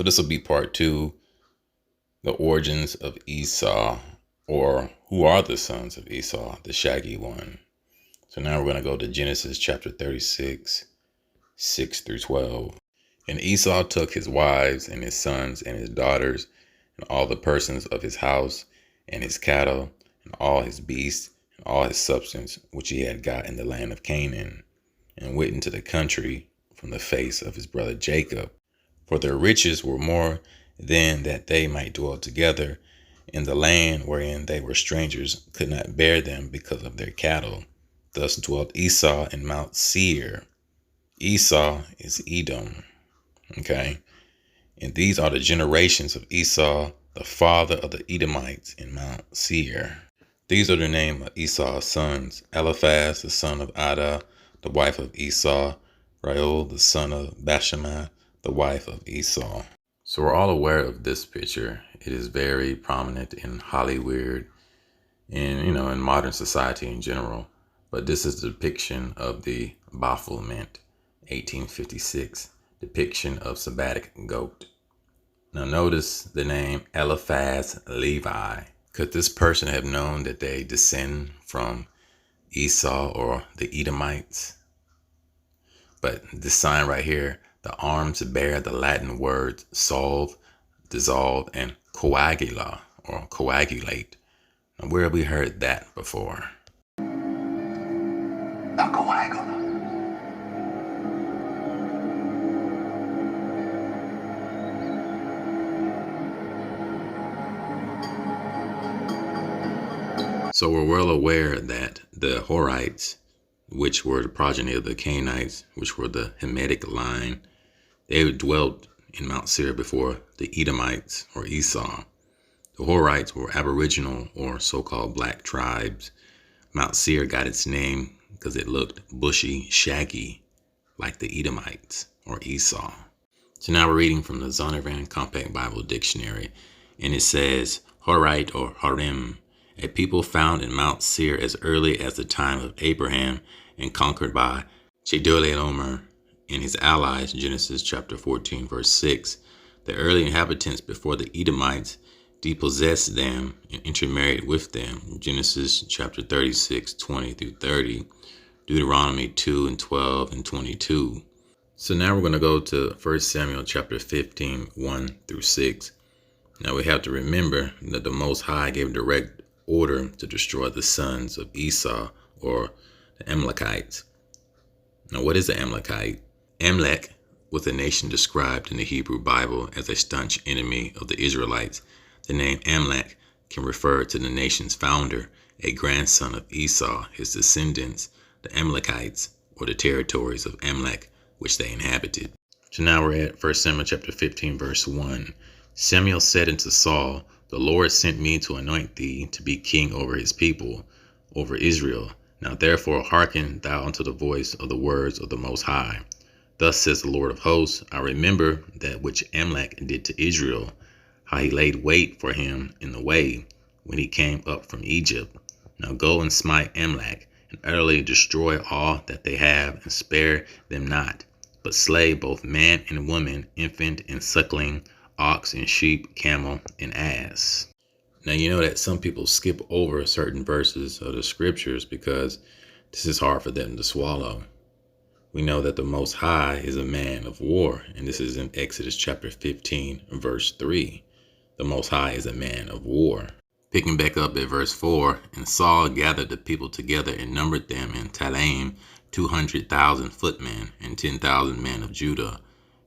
this will be part 2, the origins of Esau, or who are the sons of Esau, the shaggy one. So now we're going to go to Genesis chapter 36, 6 through 12. And Esau took his wives and his sons and his daughters and all the persons of his house and his cattle and all his beasts and all his substance which he had got in the land of Canaan, and went into the country from the face of his brother Jacob. For their riches were more than that they might dwell together, in the land wherein they were strangers could not bear them because of their cattle. Thus dwelt Esau in Mount Seir. Esau is Edom. Okay. And these are the generations of Esau, the father of the Edomites in Mount Seir. These are the name of Esau's sons: Eliphaz, the son of Adah, the wife of Esau; Reuel, the son of Bashemah, the wife of Esau. So we're all aware of this picture. It is very prominent in Hollywood and, in modern society in general. But this is the depiction of the Baphomet, 1856, depiction of sabbatic goat. Now notice the name Eliphaz Levi. Could this person have known that they descend from Esau or the Edomites? But this sign right here, the arms bear the Latin words solve, dissolve, and coagula or coagulate. Now, where have we heard that before? La coagula. So we're well aware that the Horites, which were the progeny of the Canaanites, which were the Hamitic line, they dwelt in Mount Seir before the Edomites or Esau. The Horites were aboriginal or so-called black tribes. Mount Seir got its name because it looked bushy, shaggy, like the Edomites or Esau. So now we're reading from the Zondervan Compact Bible Dictionary, and it says, Horite or Harim, a people found in Mount Seir as early as the time of Abraham and conquered by Chedorlaomer and his allies, Genesis chapter 14, verse 6. The early inhabitants before the Edomites depossessed them and intermarried with them, Genesis chapter 36, 20 through 30, Deuteronomy 2 and 12 and 22. So now we're going to go to 1 Samuel chapter 15, 1 through 6. Now we have to remember that the Most High gave direct order to destroy the sons of Esau, or the Amalekites. Now, what is the Amalekite? Amalek was a nation described in the Hebrew Bible as a staunch enemy of the Israelites. The name Amalek can refer to the nation's founder, a grandson of Esau, his descendants, the Amalekites, or the territories of Amalek, which they inhabited. So now we're at 1 Samuel chapter 15, verse 1. Samuel said unto Saul, The Lord sent me to anoint thee to be king over his people, over Israel. Now therefore hearken thou unto the voice of the words of the Most High. Thus says the Lord of hosts, I remember that which Amalek did to Israel, how he laid wait for him in the way when he came up from Egypt. Now go and smite Amalek, and utterly destroy all that they have, and spare them not, but slay both man and woman, infant and suckling, ox and sheep, camel and ass. Now you know that some people skip over certain verses of the scriptures because this is hard for them to swallow. We know that the Most High is a man of war, and this is in Exodus chapter 15, verse 3. The Most High is a man of war. Picking back up at verse 4, and Saul gathered the people together and numbered them in Telaim 200,000 footmen and 10,000 men of Judah.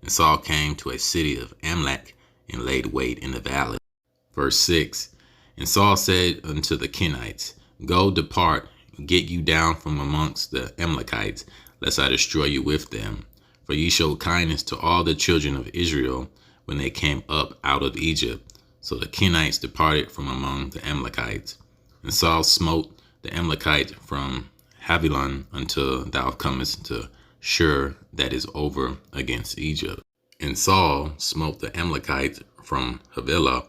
And Saul came to a city of Amalek and laid wait in the valley. Verse 6, And Saul said unto the Kenites, Go, depart, get you down from amongst the Amalekites, lest I destroy you with them. For ye showed kindness to all the children of Israel when they came up out of Egypt. So the Kenites departed from among the Amalekites. And Saul smote the Amalekites from Havilah until thou comest to Shur, that is over against Egypt. And Saul smote the Amalekites from Havilah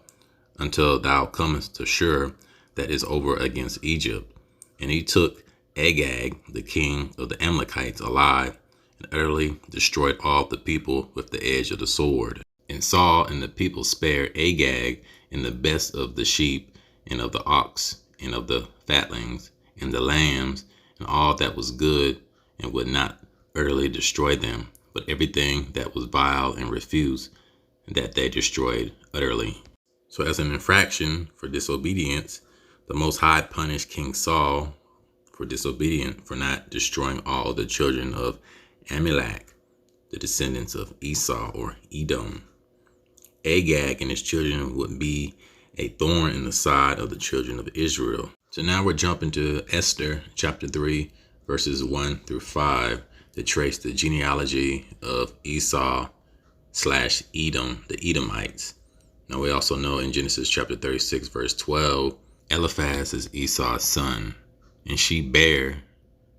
until thou comest to Shur, that is over against Egypt. And he took Agag, the king of the Amalekites, alive, and utterly destroyed all the people with the edge of the sword. And Saul and the people spared Agag and the best of the sheep and of the ox and of the fatlings and the lambs and all that was good, and would not utterly destroy them, but everything that was vile and refuse, that they destroyed utterly. So as an infraction for disobedience, the Most High punished King Saul for disobedience for not destroying all the children of Amalek, the descendants of Esau or Edom. Agag and his children would be a thorn in the side of the children of Israel. So now we're jumping to Esther chapter 3, verses 1 through 5, to trace the genealogy of Esau / Edom, the Edomites. Now we also know in Genesis chapter 36, verse 12, Eliphaz is Esau's son, and she bare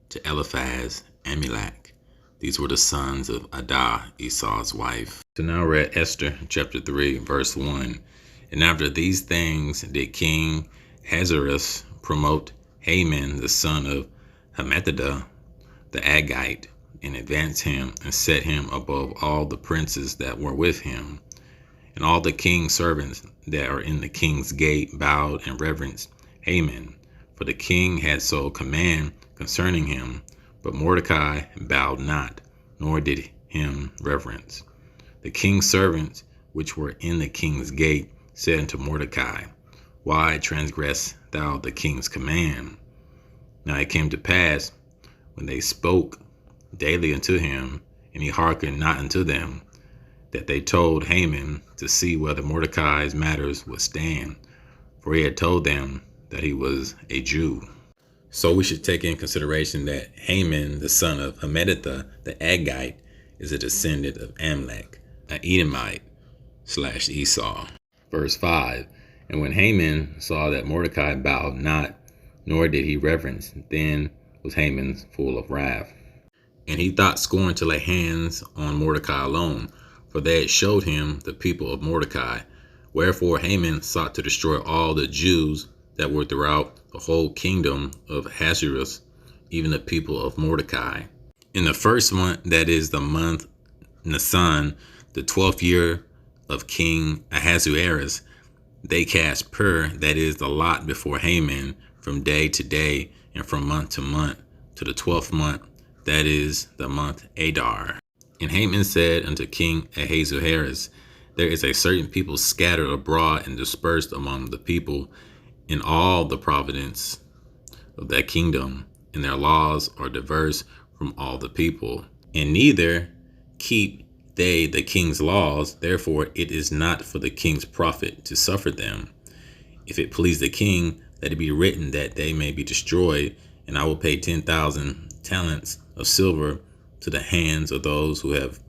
to Eliphaz Amalek. These were the sons of Adah, Esau's wife. So now we're at Esther chapter 3, verse 1. And after these things did King Ahasuerus promote Haman, the son of Hammedatha, the Agagite, and advance him and set him above all the princes that were with him. And all the king's servants that are in the king's gate bowed and reverenced Haman, for the king had so command concerning him. But Mordecai bowed not, nor did him reverence. The king's servants which were in the king's gate said unto Mordecai, Why transgress thou the king's command? Now it came to pass, when they spoke daily unto him, and he hearkened not unto them, that they told Haman to see whether Mordecai's matters would stand, for he had told them that he was a Jew. So we should take in consideration that Haman, the son of Hammedatha, the Agagite, is a descendant of Amalek, an Edomite / Esau. Verse 5, And when Haman saw that Mordecai bowed not, nor did he reverence, then was Haman full of wrath. And he thought scorn to lay hands on Mordecai alone, for they had showed him the people of Mordecai. Wherefore Haman sought to destroy all the Jews that were throughout the whole kingdom of Ahasuerus, even the people of Mordecai. In the first month, that is the month Nisan, the 12th year of King Ahasuerus, they cast pur, that is the lot, before Haman from day to day and from month to month, to the 12th month, that is the month Adar. And Haman said unto King Ahasuerus, There is a certain people scattered abroad and dispersed among the people in all the province of that kingdom, and their laws are diverse from all the people, and neither keep they the king's laws. Therefore it is not for the king's profit to suffer them. If it please the king, let it be written that they may be destroyed, and I will pay 10,000 talents of silver to the hands of those who have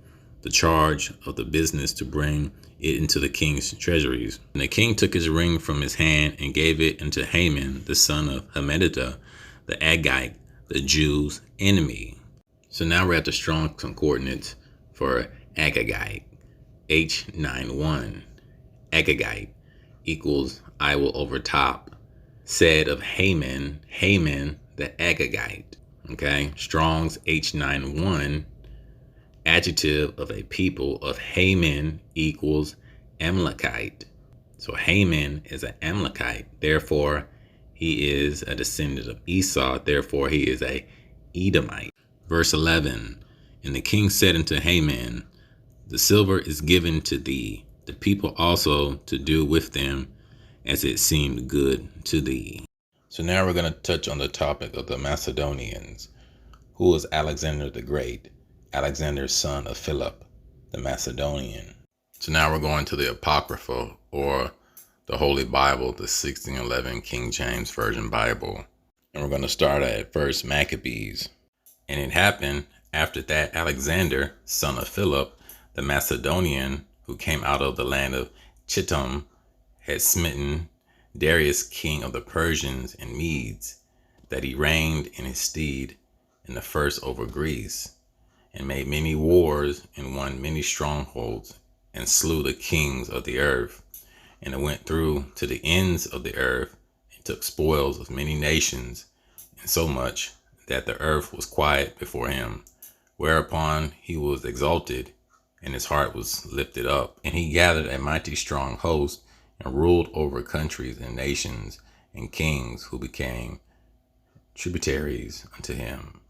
the charge of the business to bring it into the king's treasuries. And the king took his ring from his hand and gave it unto Haman, the son of Hammedatha, the Agagite, the Jews' enemy. So now we're at the strong concordance for Agagite. H91. Agagite equals I will overtop. Said of Haman, Haman the Agagite. Okay, Strong's H91. Adjective of a people of Haman equals Amalekite. So Haman is an Amalekite. Therefore, he is a descendant of Esau. Therefore, he is a Edomite. Verse 11. And the king said unto Haman, The silver is given to thee, the people also to do with them as it seemed good to thee. So now we're going to touch on the topic of the Macedonians. Who was Alexander the Great? Alexander's son of Philip, the Macedonian. So now we're going to the Apocrypha, or the Holy Bible, the 1611 King James Version Bible. And we're going to start at 1 Maccabees. And it happened after that Alexander, son of Philip, the Macedonian, who came out of the land of Chittim, had smitten Darius, king of the Persians and Medes, that he reigned in his stead in the first over Greece, and made many wars, and won many strongholds, and slew the kings of the earth, and went through to the ends of the earth, and took spoils of many nations, insomuch that the earth was quiet before him. Whereupon he was exalted, and his heart was lifted up. And he gathered a mighty strong host and ruled over countries and nations and kings who became tributaries unto him.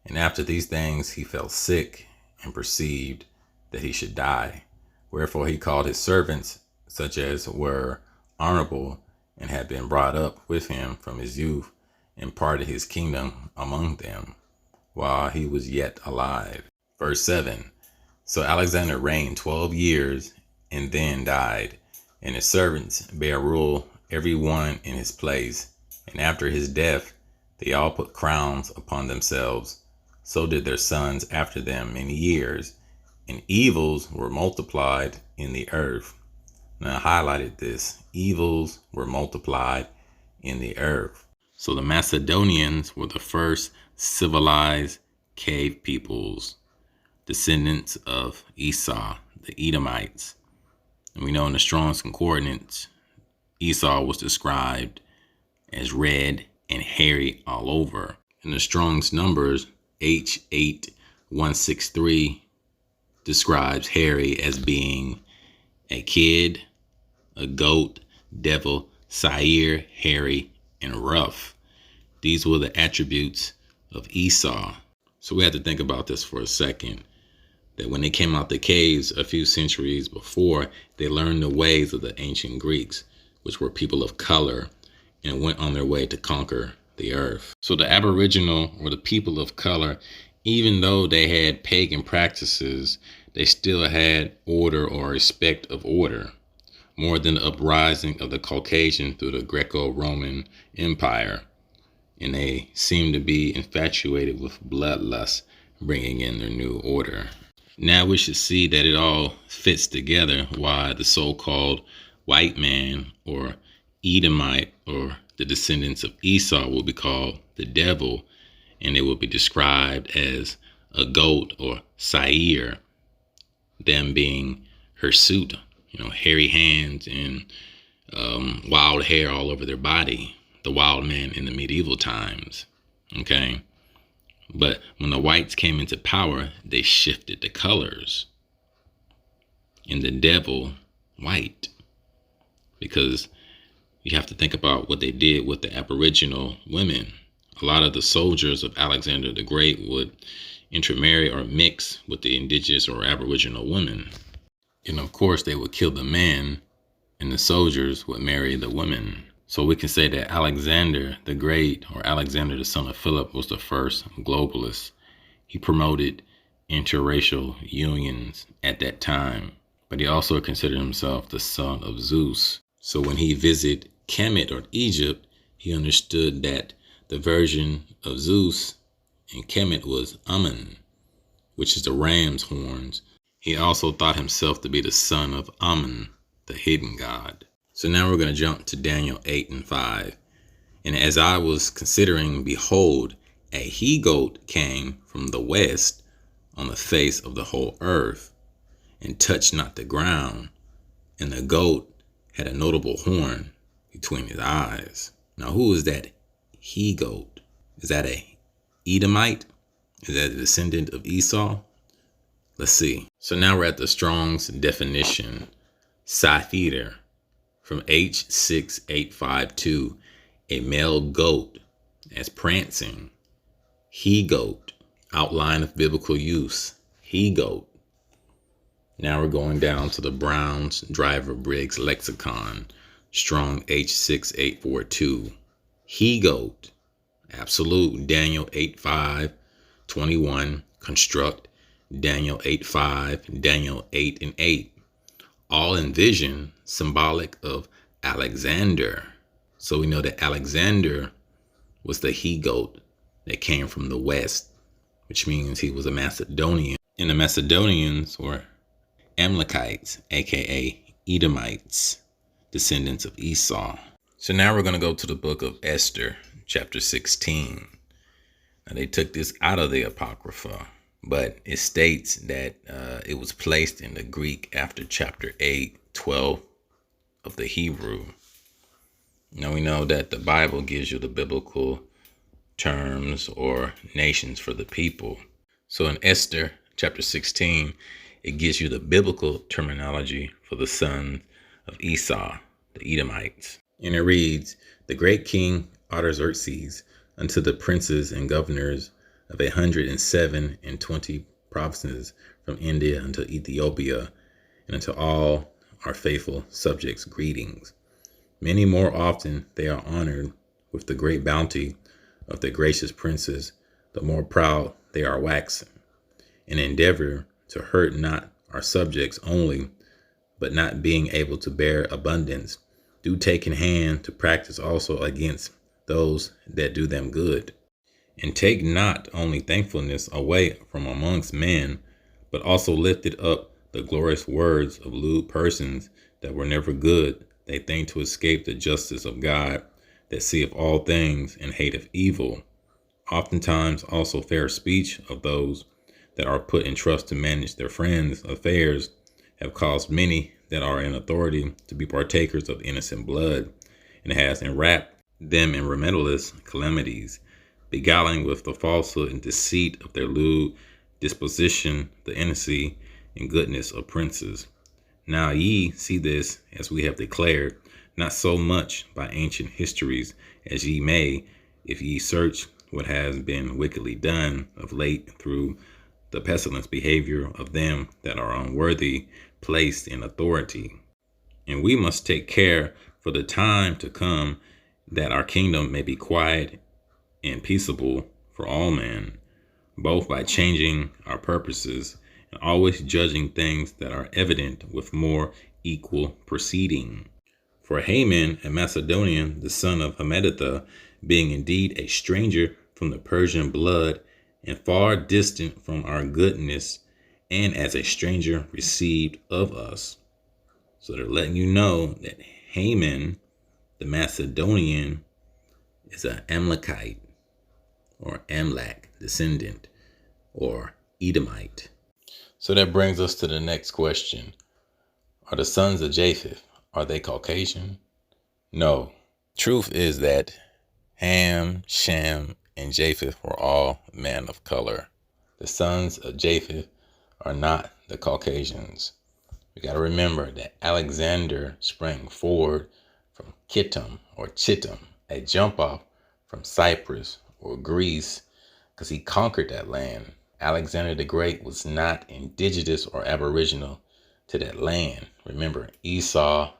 And after these things he fell sick and perceived that he should die. Wherefore he called his servants, such as were honorable and had been brought up with him from his youth, and parted his kingdom among them while he was yet alive. Verse 7. So Alexander reigned 12 years and then died, and his servants bare rule every one in his place. And after his death they all put crowns upon themselves. So did their sons after them many years, and evils were multiplied in the earth. Now I highlighted this. Evils were multiplied in the earth. So the Macedonians were the first civilized cave peoples, descendants of Esau, the Edomites. And we know in the Strong's Concordance, Esau was described as red and hairy all over. In the Strong's Numbers, H8163 describes hairy as being a kid, a goat, devil, sire, hairy, and rough. These were the attributes of Esau. So we have to think about this for a second. That when they came out the caves a few centuries before, they learned the ways of the ancient Greeks, which were people of color, and went on their way to conquer the earth. So the Aboriginal, or the people of color, even though they had pagan practices, they still had order or respect of order, more than the uprising of the Caucasian through the Greco-Roman Empire. And they seemed to be infatuated with bloodlust, bringing in their new order. Now we should see that it all fits together why the so-called white man or Edomite or the descendants of Esau will be called the devil, and they will be described as a goat or sire, them being hirsute, hairy hands and wild hair all over their body, the wild man in the medieval times. Okay. But when the whites came into power, they shifted the colors. And the devil, white. Because you have to think about what they did with the Aboriginal women. A lot of the soldiers of Alexander the Great would intermarry or mix with the indigenous or Aboriginal women. And of course, they would kill the men, and the soldiers would marry the women. So we can say that Alexander the Great, or Alexander the son of Philip, was the first globalist. He promoted interracial unions at that time, but he also considered himself the son of Zeus. So when he visited Kemet or Egypt, he understood that the version of Zeus in Kemet was Amun, which is the ram's horns. He also thought himself to be the son of Amun, the hidden god. So now we're going to jump to Daniel 8:5. And as I was considering, behold, a he-goat came from the west on the face of the whole earth, and touched not the ground. And the goat had a notable horn between his eyes. Now, who is that he-goat? Is that a Edomite? Is that a descendant of Esau? Let's see. So now we're at the Strong's definition. Sapphire. From H6852, a male goat as prancing. He-goat, outline of biblical use. He-goat. Now we're going down to the Brown's Driver Briggs lexicon, Strong H6842. He-goat, absolute, Daniel 8:5-21, construct, Daniel 8:5, Daniel 8:8. All in vision, symbolic of Alexander. So we know that Alexander was the he-goat that came from the west, which means he was a Macedonian. And the Macedonians were Amalekites, aka Edomites, descendants of Esau. So now we're going to go to the book of Esther, chapter 16. Now they took this out of the Apocrypha, but it states that it was placed in the Greek after chapter 8:12 of the Hebrew. Now we know that the Bible gives you the biblical terms or nations for the people. So in Esther chapter 16, it gives you the biblical terminology for the sons of Esau, the Edomites. And it reads, the great king Artaxerxes unto the princes and governors of 127 provinces from India unto Ethiopia, and unto all our faithful subjects greetings. Many more often they are honored with the great bounty of the gracious princes, the more proud they are waxen, and endeavor to hurt not our subjects only, but not being able to bear abundance, do take in hand to practice also against those that do them good. And take not only thankfulness away from amongst men, but also lifted up the glorious words of lewd persons that were never good. They think to escape the justice of God, that seeth all things and hateth evil. Oftentimes also fair speech of those that are put in trust to manage their friends' affairs have caused many that are in authority to be partakers of innocent blood, and has enwrapped them in remediless calamities, beguiling with the falsehood and deceit of their lewd disposition the innocency and goodness of princes. Now ye see this, as we have declared, not so much by ancient histories as ye may, if ye search what has been wickedly done of late through the pestilence behavior of them that are unworthy placed in authority. And we must take care for the time to come, that our kingdom may be quiet and peaceable for all men, both by changing our purposes and always judging things that are evident with more equal proceeding. For Haman, a Macedonian, the son of Hammedatha, being indeed a stranger from the Persian blood, and far distant from our goodness, and as a stranger received of us. So they're letting you know that Haman, the Macedonian, is an Amalekite, or Amalek descendant, or Edomite. So that brings us to the next question. Are the sons of Japheth, are they Caucasian? No. Truth is that Ham, Shem, and Japheth were all men of color. The sons of Japheth are not the Caucasians. We got to remember that Alexander sprang forward from Kittim or Chittim, a jump off from Cyprus or Greece, because he conquered that land. Alexander the Great was not indigenous or aboriginal to that land. Remember, Esau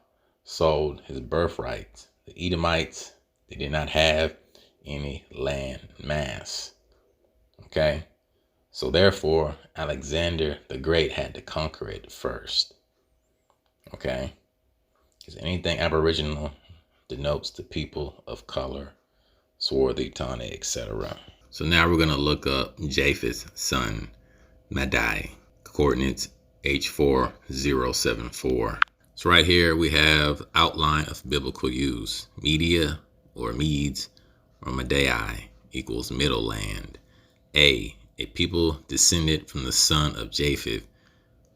sold his birthright. The Edomites, they did not have any land mass. Okay? So therefore, Alexander the Great had to conquer it first. Okay? Because anything aboriginal denotes the people of color, swarthy, tawny, etc. So now we're going to look up Japheth's son, Madai, coordinates H4074. So right here we have outline of biblical use. Media or Medes or Madai equals middle land. A people descended from the son of Japheth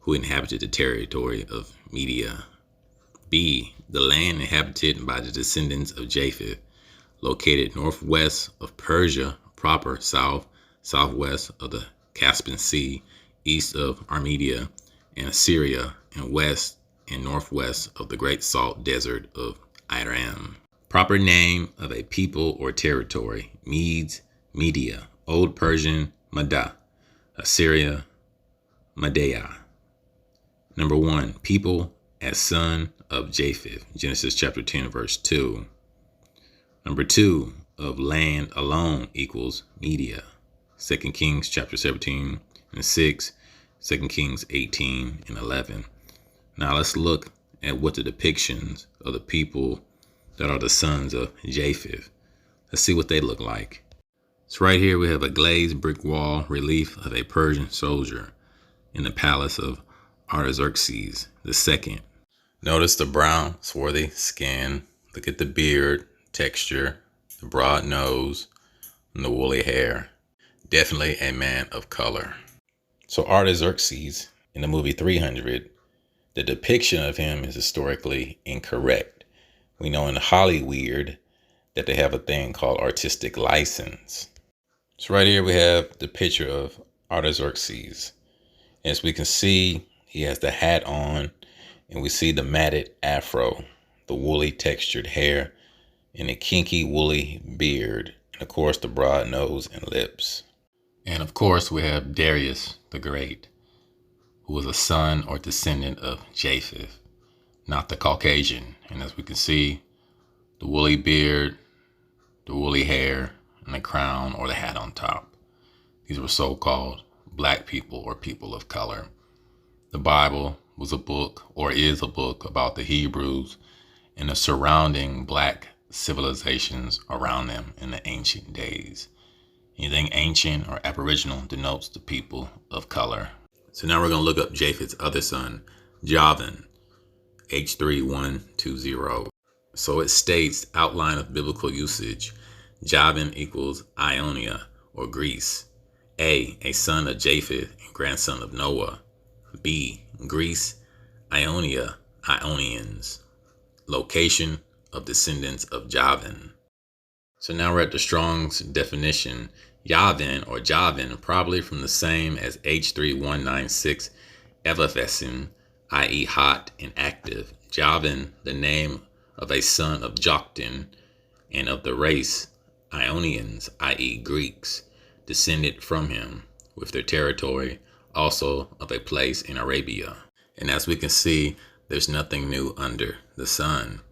who inhabited the territory of Media. B, the land inhabited by the descendants of Japheth, located northwest of Persia proper, southwest of the Caspian Sea, east of Armenia and Assyria, and west and northwest of the Great Salt Desert of Iram. Proper name of a people or territory: Medes, Media, Old Persian, Mada, Assyria, Madea. Number 1, people as son of Japheth, Genesis chapter 10, verse 2. Number 2, of land alone equals Media, 2 Kings chapter 17 and 6, 2 Kings 18 and 11. Now let's look at what the depictions of the people that are the sons of Japheth. Let's see what they look like. So right here we have a glazed brick wall relief of a Persian soldier in the palace of Artaxerxes II. Notice the brown, swarthy skin. Look at the beard texture, the broad nose, and the woolly hair. Definitely a man of color. So Artaxerxes, in the movie 300, the depiction of him is historically incorrect. We know in Hollywood that they have a thing called artistic license. So right here we have the picture of Artaxerxes. As we can see, He has the hat on, and we see the matted afro, the woolly textured hair, and the kinky woolly beard, and of course the broad nose and lips. And of course we have Darius the Great, who was a son or descendant of Japheth, not the Caucasian. And as we can see, the woolly beard, the woolly hair, and the crown or the hat on top. These were so-called black people or people of color. The Bible was a book, or is a book, about the Hebrews and the surrounding black civilizations around them in the ancient days. Anything ancient or aboriginal denotes the people of color. So now we're going to look up Japheth's other son, Javan, H3120. So it states, outline of biblical usage, Javan equals Ionia or Greece. A son of Japheth and grandson of Noah. B, Greece, Ionia, Ionians. Location of descendants of Javan. So now we're at the Strong's definition. Javan or Javan, probably from the same as H3196, effervescent, i.e. hot and active. Javan, the name of a son of Joktan, and of the race Ionians, i.e. Greeks, descended from him, with their territory also of a place in Arabia. And as we can see, there's nothing new under the sun.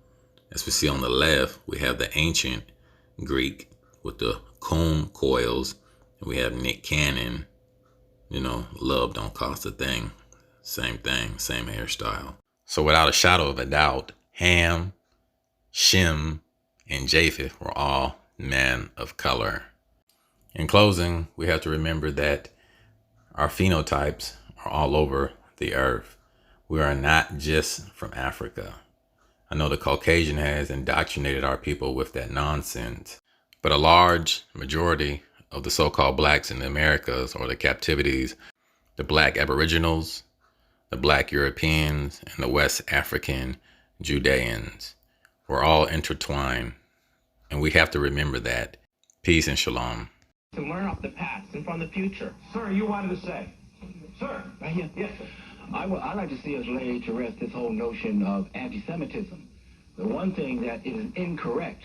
As we see on the left, we have the ancient Greek with the comb coils, and we have Nick Cannon, love don't cost a thing, same hairstyle. So without a shadow of a doubt, Ham, Shem, and Japheth were all men of color. In closing, we have to remember that our phenotypes are all over the earth. We are not just from Africa. I know the Caucasian has indoctrinated our people with that nonsense, but a large majority of the so-called blacks in the Americas or the captivities, the black aboriginals, the black Europeans, and the West African Judeans, were all intertwined, and we have to remember that. Peace and shalom. To learn off the past and from the future. Sir, you wanted to say? Sir. Yes, sir. I'd like to see us lay to rest this whole notion of anti-Semitism. The one thing that is an incorrect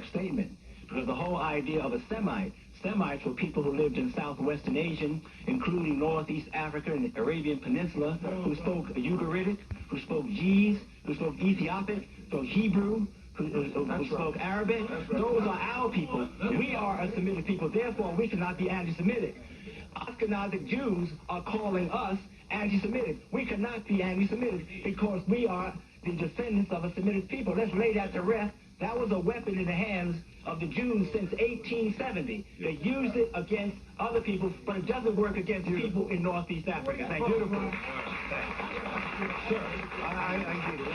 statement, because the whole idea of a Semites were people who lived in southwestern Asia, including northeast Africa and the Arabian Peninsula, who spoke Ugaritic, who spoke Ge'ez, who spoke Ethiopic, spoke Hebrew, who spoke Arabic. Those are our people. We are a Semitic people. Therefore, we cannot be anti-Semitic. Ashkenazic Jews are calling us anti-Semitic. We cannot be anti-Semitic because we are the descendants of a Semitic people. Let's lay that to rest. That was a weapon in the hands of the Jews since 1870. They used it against other people, but it doesn't work against people in Northeast Africa. Thank you. Sir, I get it.